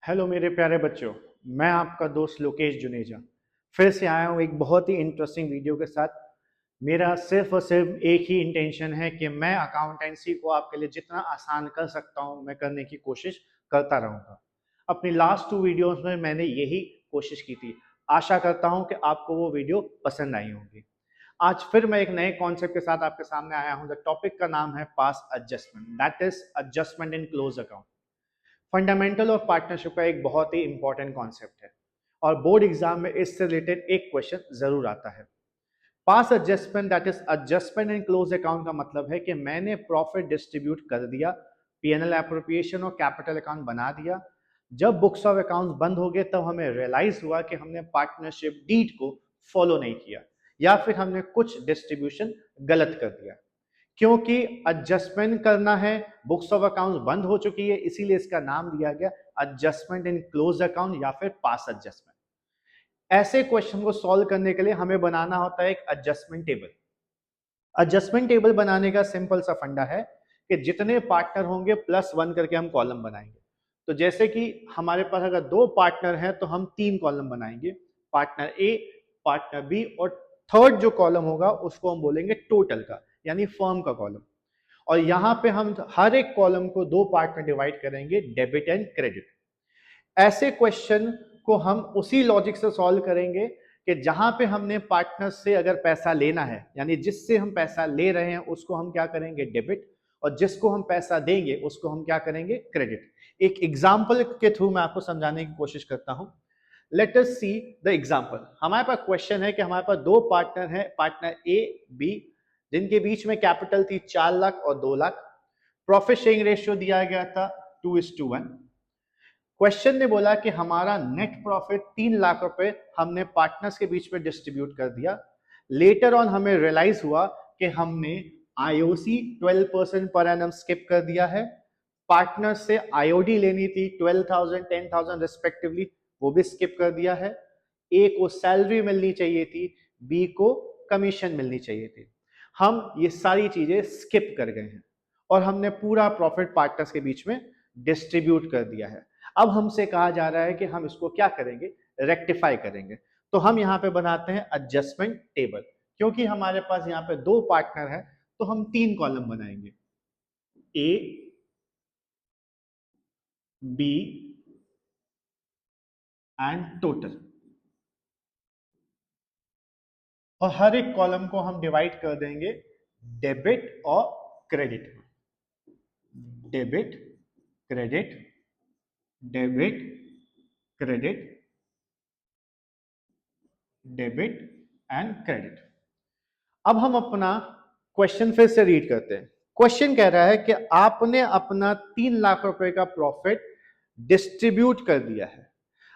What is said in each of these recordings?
Hello मेरे प्यारे बच्चों। मैं आपका दोस्त लोकेश जुनेजा फिर से आया हूँ एक बहुत ही इंटरेस्टिंग वीडियो के साथ। मेरा सिर्फ और सिर्फ एक ही इंटेंशन है कि मैं अकाउंटेंसी को आपके लिए जितना आसान कर सकता हूँ मैं करने की कोशिश करता रहूँगा। अपनी लास्ट 2 वीडियोस में मैंने यही कोशिश की थी। आशा करता हूँ कि आपको वो वीडियो पसंद आई होंगी। आज फिर मैं एक नए कॉन्सेप्ट के साथ आपके सामने आया हूँ। द टॉपिक का नाम है past adjustment, that is adjustment in close account. Fundamental of partnership का एक बहुत ही इंपॉर्टेंट कॉन्सेप्ट है और बोर्ड एग्जाम में इससे रिलेटेड एक क्वेश्चन जरूर आता है। Past adjustment, that is adjustment in close account का मतलब है कि मैंने प्रॉफिट डिस्ट्रीब्यूट कर दिया, पीएनएल एप्रोप्रिएशन और कैपिटल अकाउंट बना दिया। जब बुक्स ऑफ अकाउंट्स बंद हो गए तब हमें रियलाइज हुआ कि हमने पार्टनरशिप डीड को फॉलो नहीं किया या फिर हमने कुछ डिस्ट्रीब्यूशन गलत कर दिया। क्योंकि एडजस्टमेंट करना है, बुक्स ऑफ अकाउंट्स बंद हो चुकी है, इसीलिए इसका नाम दिया गया एडजस्टमेंट इन क्लोज अकाउंट या फिर पास एडजस्टमेंट। ऐसे क्वेश्चन को सॉल्व करने के लिए हमें बनाना होता है एक एडजस्टमेंट टेबल। एडजस्टमेंट टेबल बनाने का सिंपल सा फंडा है कि जितने पार्टनर होंगे +1 करके हम कॉलम बनाएंगे। तो जैसे कि हमारे पास अगर 2 पार्टनर हैं तो हम 3 कॉलम बनाएंगे, पार्टनर ए, पार्टनर बी, और थर्ड जो कॉलम होगा उसको हम बोलेंगे टोटल का, यानी फर्म का कॉलम। और यहां पे हम हर एक कॉलम को 2 पार्ट में डिवाइड करेंगे, डेबिट एंड क्रेडिट। ऐसे क्वेश्चन को हम उसी लॉजिक से सॉल्व करेंगे कि जहां पे हमने पार्टनर से अगर पैसा लेना है, यानी जिससे हम पैसा ले रहे हैं उसको हम क्या करेंगे, डेबिट, और जिसको हम पैसा देंगे उसको हम क्या करेंगे, क्रेडिट। एक एग्जाम्पल के थ्रू मैं आपको समझाने की कोशिश करता हूं। Let us see the example. हमारे पास क्वेश्चन है कि हमारे पास 2 पार्टनर हैं, पार्टनर ए, बी, जिनके बीच में कैपिटल थी 4 लाख और 2 लाख। प्रॉफिट शेयरिंग रेशियो दिया गया था 2:1। क्वेश्चन ने बोला कि हमारा नेट प्रॉफिट 3 लाख रुपए हमने पार्टनर्स के बीच में डिस्ट्रीब्यूट कर दिया। लेटर ऑन हमें रियलाइज हुआ कि हमने आईओसी 12% पर एनम स्किप कर दिया है। पार्टनर से आईओडी लेनी थी 12,000 10,000 रिस्पेक्टिवली, वो भी स्किप कर दिया है। ए को सैलरी मिलनी चाहिए थी, बी को कमीशन मिलनी चाहिए थी। हम ये सारी चीजें स्किप कर गए हैं और हमने पूरा प्रॉफिट पार्टनर्स के बीच में डिस्ट्रीब्यूट कर दिया है। अब हमसे कहा जा रहा है कि हम इसको क्या करेंगे, रेक्टिफाई करेंगे। तो हम यहाँ पे बनाते हैं एडजस्टमेंट टेबल। क्योंकि हमारे पास यहाँ पे 2 पार्टनर है तो हम 3 कॉलम बनाएंगे, ए, बी एंड टोटल। और हर एक कॉलम को हम डिवाइड कर देंगे डेबिट और क्रेडिट में। Debit, credit, debit, credit, debit and credit. अब हम अपना क्वेश्चन फिर से रीड करते हैं। क्वेश्चन कह रहा है कि आपने अपना 3 लाख रुपए का प्रॉफिट डिस्ट्रीब्यूट कर दिया है।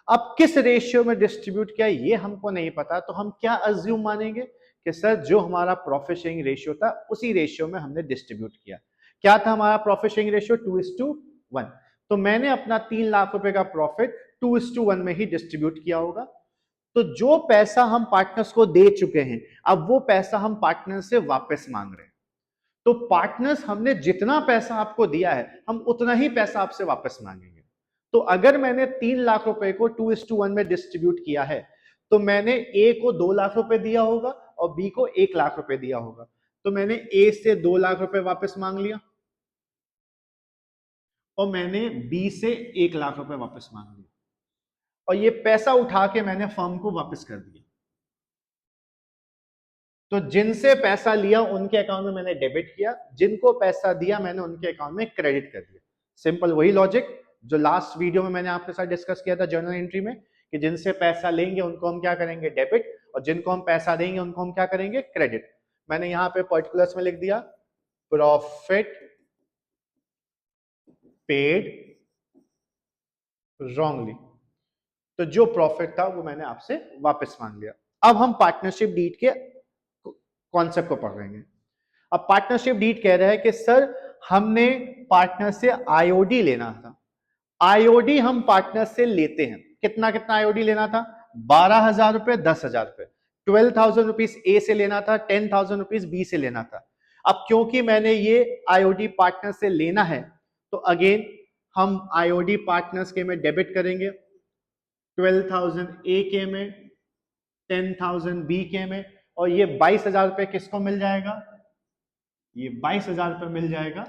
अब किस रेशियो में डिस्ट्रीब्यूट किया ये हमको नहीं पता, तो हम क्या अज्यूम मानेंगे कि सर जो हमारा प्रॉफिट शेयरिंग रेशियो था उसी रेशियो में हमने डिस्ट्रीब्यूट किया। क्या था हमारा प्रॉफिट शेयरिंग रेशियो, 2:1। तो मैंने अपना 3 लाख रुपए का प्रॉफिट 2:1 में ही डिस्ट्रीब्यूट किया होगा। तो जो पैसा हम पार्टनर्स को दे चुके हैं, अब वो पैसा हम पार्टनर से वापस मांग रहे हैं। तो पार्टनर्स, हमने जितना पैसा आपको दिया है हम उतना ही पैसा आपसे वापस मांगेंगे। तो अगर मैंने 3 लाख रुपए को 2:1 में डिस्ट्रीब्यूट किया है तो मैंने ए को 2 लाख रुपए दिया होगा और बी को 1 लाख रुपए दिया होगा। तो मैंने ए से 2 लाख रुपए वापस मांग लिया और मैंने बी से 1 लाख रुपए वापस मांग लिया, और ये पैसा उठा के मैंने फर्म को वापस कर दिया। तो जिनसे पैसा लिया उनके अकाउंट में मैंने डेबिट किया, जिनको पैसा दिया मैंने उनके अकाउंट में क्रेडिट कर दिया। सिंपल वही लॉजिक जो लास्ट वीडियो में मैंने आपके साथ डिस्कस किया था जर्नल एंट्री में, कि जिनसे पैसा लेंगे उनको हम क्या करेंगे, डेबिट, और जिनको हम पैसा देंगे उनको हम क्या करेंगे, क्रेडिट। मैंने यहां पे पर्टिकुलर्स में लिख दिया प्रॉफिट पेड रॉन्गली। तो जो प्रॉफिट था वो मैंने आपसे वापस मांग लिया। अब हम पार्टनरशिप डीड के कॉन्सेप्ट को पकड़ेंगे। अब पार्टनरशिप डीड कह रहा है कि सर हमने पार्टनर से आईओडी लेना था। आईओडी हम पार्टनर से लेते हैं, कितना कितना आईओडी लेना था, 12,000 रुपए, 10,000 रुपए। 12,000 रुपीज ए से लेना था, 10,000 रुपीज बी से लेना था। अब क्योंकि मैंने ये आईओडी पार्टनर से लेना है तो अगेन हम आईओडी पार्टनर्स के में डेबिट करेंगे 12,000 ए के में, 10,000 बी के में, और ये 22,000 रुपए किसको मिल जाएगा? ये 22,000 रुपए मिल जाएगा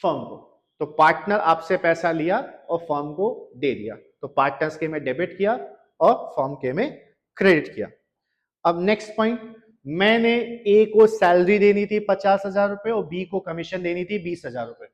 फर्म को। तो पार्टनर आपसे पैसा लिया और फर्म को दे दिया, तो पार्टनर्स के में डेबिट किया और फर्म के में क्रेडिट किया। अब नेक्स्ट पॉइंट, मैंने ए को सैलरी देनी थी 50,000 रुपए और बी को कमीशन देनी थी 20,000 रुपए।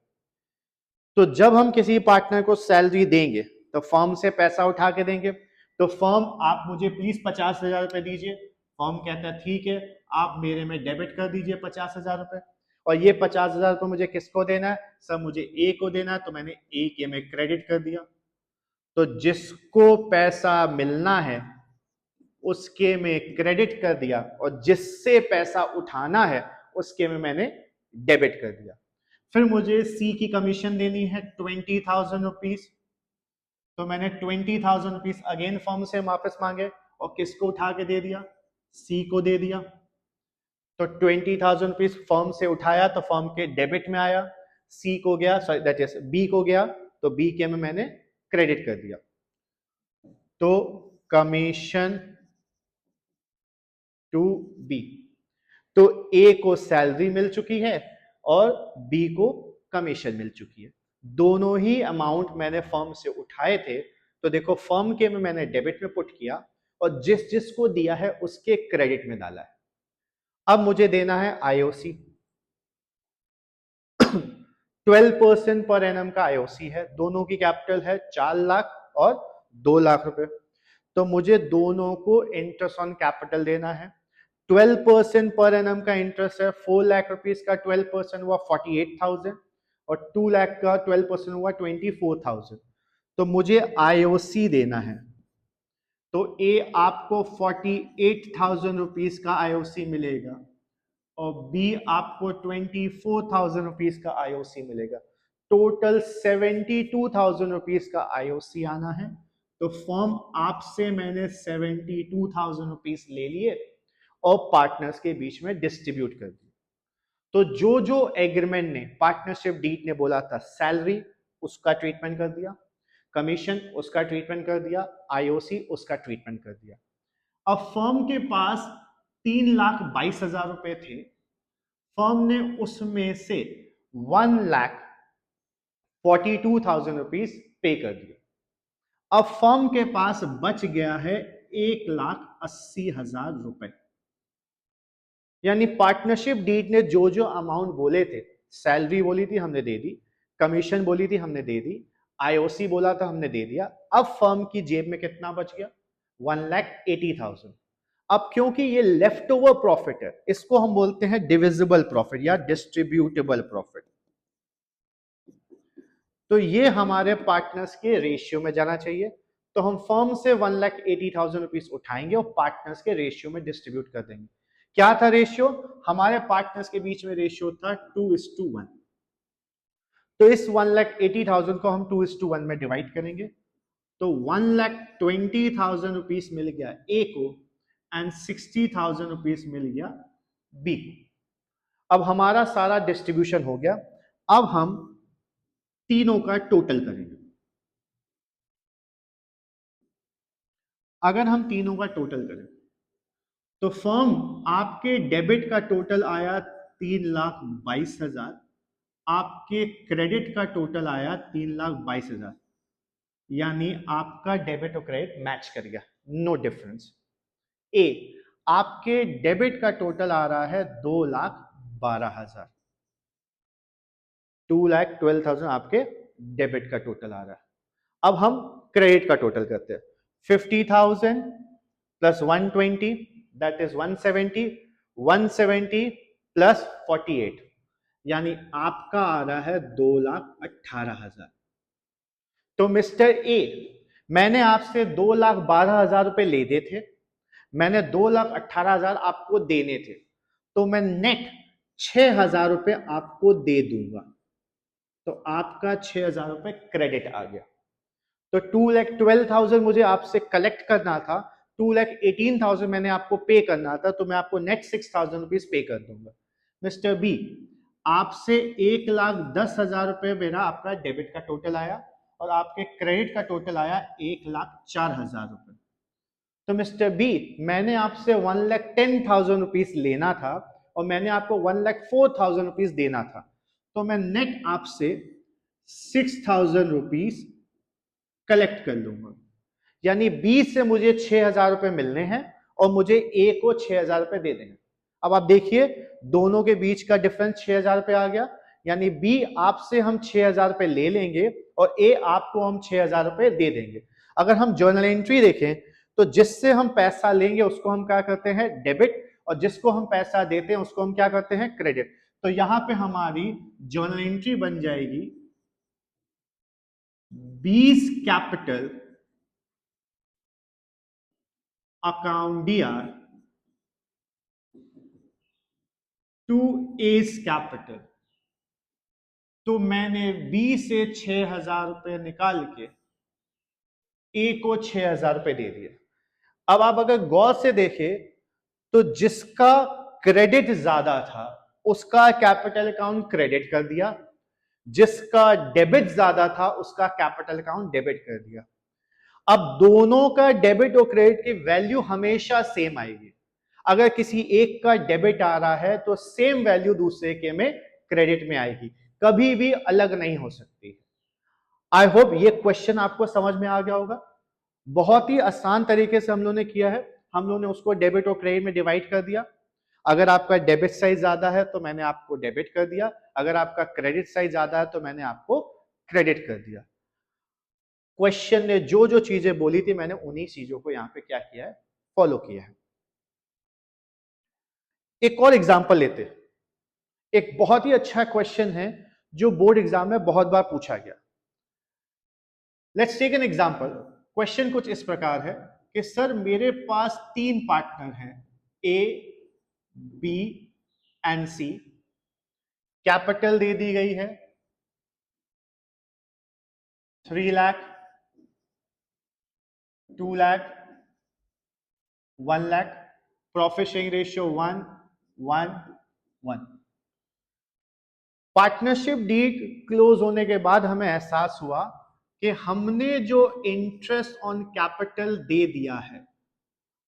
तो जब हम किसी पार्टनर को सैलरी देंगे तो फर्म से पैसा उठा के देंगे, तो फर्म आप मुझे प्लीज 50,000 रुपए दीजिए, फर्म कहता है ठीक है आप मेरे में डेबिट कर दीजिए 50,000 रुपए, और ये 50,000 रुपए मुझे किसको देना है? सर मुझे ए को देना है, तो मैंने ए के में क्रेडिट कर दिया। तो जिसको पैसा मिलना है उसके में क्रेडिट कर दिया, और जिससे पैसा उठाना है उसके में मैंने डेबिट कर दिया। फिर मुझे सी की कमीशन देनी है 20,000 रुपीज, तो मैंने 20,000 रुपीज अगेन फर्म से वापस मांगे और किसको उठा के दे दिया? सी को दे दिया। तो 20,000 रुपीज फर्म से उठाया तो फर्म के डेबिट में आया, सी को गया, सॉरी दैट इज बी को गया, तो बी के में मैंने क्रेडिट कर दिया। तो कमीशन टू बी, तो ए को सैलरी मिल चुकी है और बी को कमीशन मिल चुकी है। दोनों ही अमाउंट मैंने फर्म से उठाए थे, तो देखो फर्म के में मैंने डेबिट में पुट किया और जिस जिसको दिया है उसके क्रेडिट में डाला है। अब मुझे देना है आईओसी 12% पर एनम का आईओसी है, दोनों की कैपिटल है 4 लाख और 2 लाख रुपए। तो मुझे दोनों को इंटरेस्ट ऑन कैपिटल देना है। 12% पर एनम का इंटरेस्ट है, 4 लाख रुपीस का 12% हुआ 48,000 और 2 लाख का 12% हुआ 24,000। तो मुझे आईओसी देना है, तो ए आपको 48,000 रुपीस का आईओसी मिलेगा और बी आपको 24,000 रुपीस का आईओसी मिलेगा। टोटल 72,000 रुपीस का आईओसी आना है। तो फर्म आपसे मैंने 72,000 रुपीस ले लिए और पार्टनर्स के बीच में डिस्ट्रीब्यूट कर दिया। तो जो जो एग्रीमेंट ने पार्टनरशिप डीड ने बोला था, सैलरी उसका ट्रीटमेंट कर दिया, कमीशन उसका ट्रीटमेंट कर दिया, आईओसी उसका ट्रीटमेंट कर दिया। अब फर्म के पास 3,22,000 रुपए थे, फर्म ने उसमें से 1,42,000 रुपीज पे कर दिया। अब फर्म के पास बच गया है 1,80,000 रुपए। यानी पार्टनरशिप डीड ने जो जो अमाउंट बोले थे, सैलरी बोली थी हमने दे दी, कमीशन बोली थी हमने दे दी, आईओसी बोला था हमने दे दिया। अब फर्म की जेब में कितना बच गया? 1,80,000। अब क्योंकि ये लेफ्ट ओवर प्रॉफिट है, इसको हम बोलते हैं डिविजिबल प्रॉफिट या डिस्ट्रीब्यूटेबल प्रॉफिट। तो ये हमारे पार्टनर्स के रेशियो में जाना चाहिए। तो हम फर्म से 1,80,000 रुपीज उठाएंगे और पार्टनर्स के रेशियो में डिस्ट्रीब्यूट कर देंगे। क्या था रेशियो? हमारे पार्टनर्स के बीच में रेशियो था 2:1। तो इस 1,80,000 को हम 2:1 में डिवाइड करेंगे, तो 1,20,000 रुपीज मिल गया ए को एंड 60,000 रुपीज मिल गया बी को। अब हमारा सारा डिस्ट्रीब्यूशन हो गया। अब हम तीनों का टोटल करेंगे। अगर हम तीनों का टोटल करें तो फर्म आपके डेबिट का टोटल आया 3,22,000, आपके क्रेडिट का टोटल आया 3,22,000, यानी आपका डेबिट और क्रेडिट मैच कर गया, नो डिफरेंस। ए, आपके डेबिट का टोटल आ रहा है 2,12,000, 2,12,000 आपके डेबिट का टोटल आ रहा है। अब हम क्रेडिट का टोटल करते हैं। 50,000 प्लस 120 दैट इज 170, 170 प्लस 48 यानी आपका आ रहा है 2,18,000। तो मिस्टर ए, मैंने आपसे 2,12,000 रुपए लेने थे, मैंने 2,18,000 आपको देने थे, तो मैं नेट 6,000 रुपए आपको दे दूंगा, तो आपका 6,000 रुपए क्रेडिट आ गया। तो 2,12,000 मुझे आपसे कलेक्ट करना था, 2,18,000 मैंने आपको पे करना था, तो मैं आपको नेट 6,000 रुपीज पे कर दूंगा। मिस्टर बी, आपसे 1,10,000 मेरा आपका डेबिट का टोटल आया और आपके क्रेडिट का टोटल आया 1,04,000 तो मिस्टर बी, मैंने आपसे 1,10,000 रुपीज लेना था और मैंने आपको 1,04,000 रुपीज देना था, तो मैं नेट आपसे 6,000 रुपीज कलेक्ट कर लूंगा। यानी बी से मुझे 6,000 रुपए मिलने हैं और मुझे ए को 6,000 रुपए दे देंगे। अब आप देखिए दोनों के बीच का डिफरेंस 6,000 रुपए आ गया, यानी बी आपसे हम 6,000 रुपए ले लेंगे और ए आपको हम 6,000 रुपए दे देंगे। अगर हम जर्नल एंट्री देखें तो जिससे हम पैसा लेंगे उसको हम क्या करते हैं, डेबिट, और जिसको हम पैसा देते हैं उसको हम क्या करते हैं, क्रेडिट। तो यहां पे हमारी जर्नल एंट्री बन जाएगी B's capital account DR to A's capital. तो मैंने बी से 6,000 रुपए निकाल के ए को 6,000 रुपए दे दिया। अब आप अगर गौर से देखें तो जिसका क्रेडिट ज्यादा था उसका कैपिटल अकाउंट क्रेडिट कर दिया, जिसका डेबिट ज्यादा था उसका कैपिटल अकाउंट डेबिट कर दिया। अब दोनों का डेबिट और क्रेडिट की वैल्यू हमेशा सेम आएगी। अगर किसी एक का डेबिट आ रहा है तो सेम वैल्यू दूसरे के में क्रेडिट में आएगी, कभी भी अलग नहीं हो सकती। आई होप ये क्वेश्चन आपको समझ में आ गया होगा। बहुत ही आसान तरीके से हम लोगों ने किया है, हम लोगों ने उसको डेबिट और क्रेडिट में डिवाइड कर दिया। अगर आपका डेबिट साइज ज्यादा है तो मैंने आपको डेबिट कर दिया, अगर आपका क्रेडिट साइज ज्यादा है तो मैंने आपको क्रेडिट कर दिया। क्वेश्चन ने जो जो चीजें बोली थी मैंने उन्हीं चीजों को यहां पे क्या किया है, फॉलो किया है। एक और एग्जांपल लेते हैं। एक बहुत ही अच्छा क्वेश्चन है जो बोर्ड एग्जाम में बहुत बार पूछा गया। Let's take an example. Question कुछ इस प्रकार है कि सर मेरे पास 3 पार्टनर हैं, A, B and C. Capital दे दी गई है 3 lakh, 2 lakh, 1 lakh. Profit sharing ratio 1, 1, 1। Partnership deed close होने के बाद हमें एहसास हुआ कि हमने जो इंटरेस्ट ऑन कैपिटल दे दिया है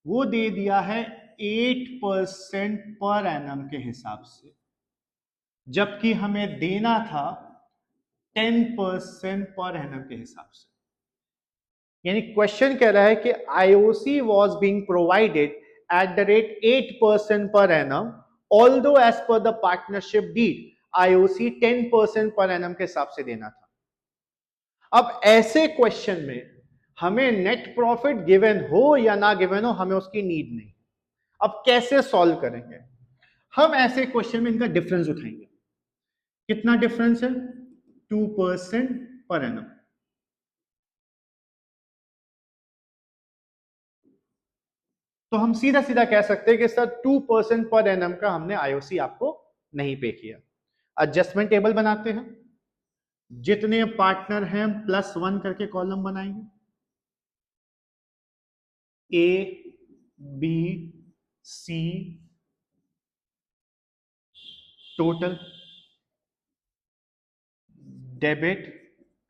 वो दे दिया है 8% पर एनम के हिसाब से, जबकि हमें देना था 10% पर एनम के हिसाब से। यानी क्वेश्चन कह रहा है कि IOC was being provided at the rate 8% per annum, although as per the partnership deed IOC 10% per annum के हिसाब से देना था। अब ऐसे क्वेश्चन में हमें नेट प्रॉफिट गिवन हो या ना गिवन हो, हमें उसकी नीड नहीं। अब कैसे सॉल्व करेंगे हम ऐसे क्वेश्चन में? इनका डिफरेंस उठाएंगे। कितना डिफरेंस है? 2% पर एनम। तो हम सीधा सीधा कह सकते हैं कि सर 2% पर एनम का हमने आईओसी आपको नहीं पे किया। एडजस्टमेंट टेबल बनाते हैं, जितने पार्टनर हैं +1 करके कॉलम बनाएंगे। A, B, C total, debit,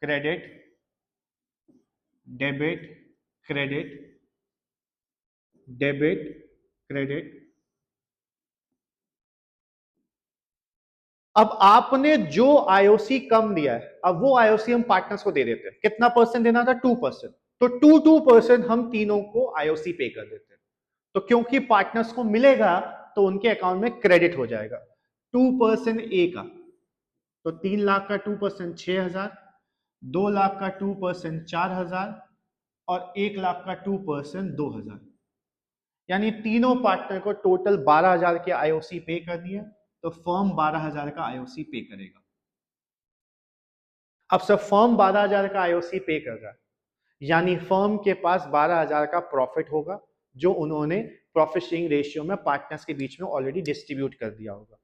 credit, debit, credit, debit, credit. अब आपने जो आईओसी कम दिया है, अब वो आईओसी हम पार्टनर्स को दे देते हैं। कितना परसेंट देना था? 2%। तो 2% हम तीनों को आईओसी पे कर देते हैं। तो क्योंकि पार्टनर्स को मिलेगा तो उनके अकाउंट में क्रेडिट हो जाएगा। 2% ए का, तो 3 लाख का 2% 6,000, 2 लाख का 2% 4,000 और 1 लाख का 2% 2,000। यानी तीनों पार्टनर को टोटल 12,000 के आईओसी पे कर दिए, तो फर्म 12,000 का आईओसी पे करेगा। अब सर फर्म 12,000 का आईओसी पे कर रहा है, यानी फर्म के पास 12,000 का प्रॉफिट होगा जो उन्होंने प्रॉफिट शेयरिंग रेशियो में पार्टनर्स के बीच में ऑलरेडी डिस्ट्रीब्यूट कर दिया होगा।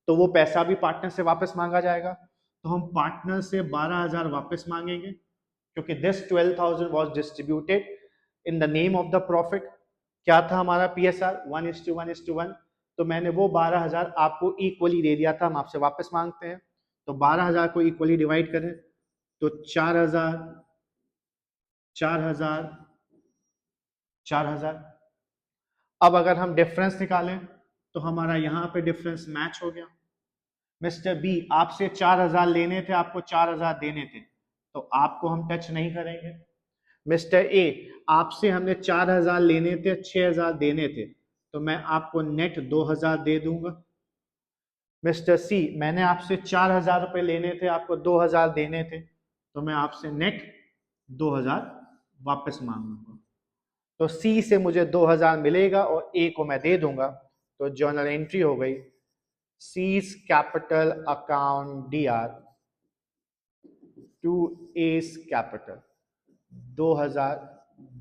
तो वो पैसा भी पार्टनर से वापस मांगा जाएगा। तो हम पार्टनर से 12,000 वापस मांगेंगे क्योंकि this 12,000 was distributed in the name of the profit. क्या था हमारा पीएसआर? 1:1:1। तो मैंने वो 12,000 आपको इक्वली दे दिया था, हम आपसे वापस मांगते हैं। तो 12,000 को इक्वली डिवाइड करें तो 4,000, 4,000, 4,000। अब अगर हम डिफरेंस निकालें तो हमारा यहां पे डिफरेंस मैच हो गया। मिस्टर बी, आपसे 4,000 लेने थे, आपको 4,000 देने थे, तो आपको हम टच नहीं करेंगे। मिस्टर ए, आपसे हमने 4,000 लेने थे, 6,000 देने थे, तो मैं आपको नेट 2,000 दे दूंगा। मिस्टर सी, मैंने आपसे 4,000 रुपए लेने थे, आपको 2,000 देने थे, तो मैं आपसे नेट 2,000 वापस मांगूंगा। तो सी से मुझे 2,000 मिलेगा और ए को मैं दे दूंगा। तो जर्नल एंट्री हो गई, C's capital account DR to S capital 2,000,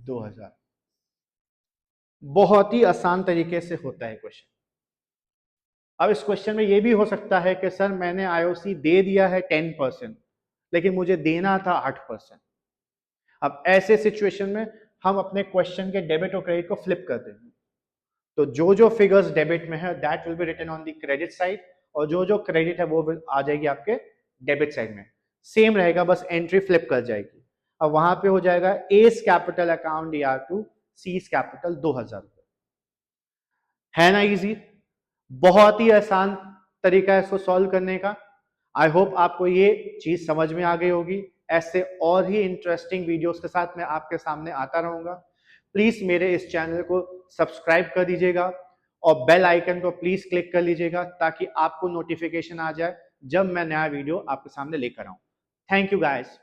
2,000। बहुत ही आसान तरीके से होता है क्वेश्चन। अब इस क्वेश्चन में यह भी हो सकता है कि सर मैंने आईओसी दे दिया है 10%, लेकिन मुझे देना था 8%। अब ऐसे सिचुएशन में हम अपने क्वेश्चन के डेबिट और क्रेडिट को फ्लिप कर देंगे। तो जो जो फिगर्स डेबिट में है that will be written on the credit side, और जो जो क्रेडिट है वो आ जाएगी आपके डेबिट साइड में। सेम रहेगा, बस एंट्री फ्लिप कर जाएगी। अब वहां पे हो जाएगा S capital account DR to C's capital 2,000 रुपए। है ना इजी? बहुत ही आसान तरीका है इसको सॉल्व करने का। आई होप आपको ये चीज समझ में आ गई होगी। ऐसे और ही इंटरेस्टिंग वीडियोस के साथ मैं आपके सामने आता रहूंगा। प्लीज मेरे इस चैनल को सब्सक्राइब कर दीजिएगा और बेल आइकन को प्लीज क्लिक कर लीजिएगा ताकि आपको नोटिफिकेशन आ जाए जब मैं नया वीडियो आपके सामने लेकर आऊं। Thank you guys.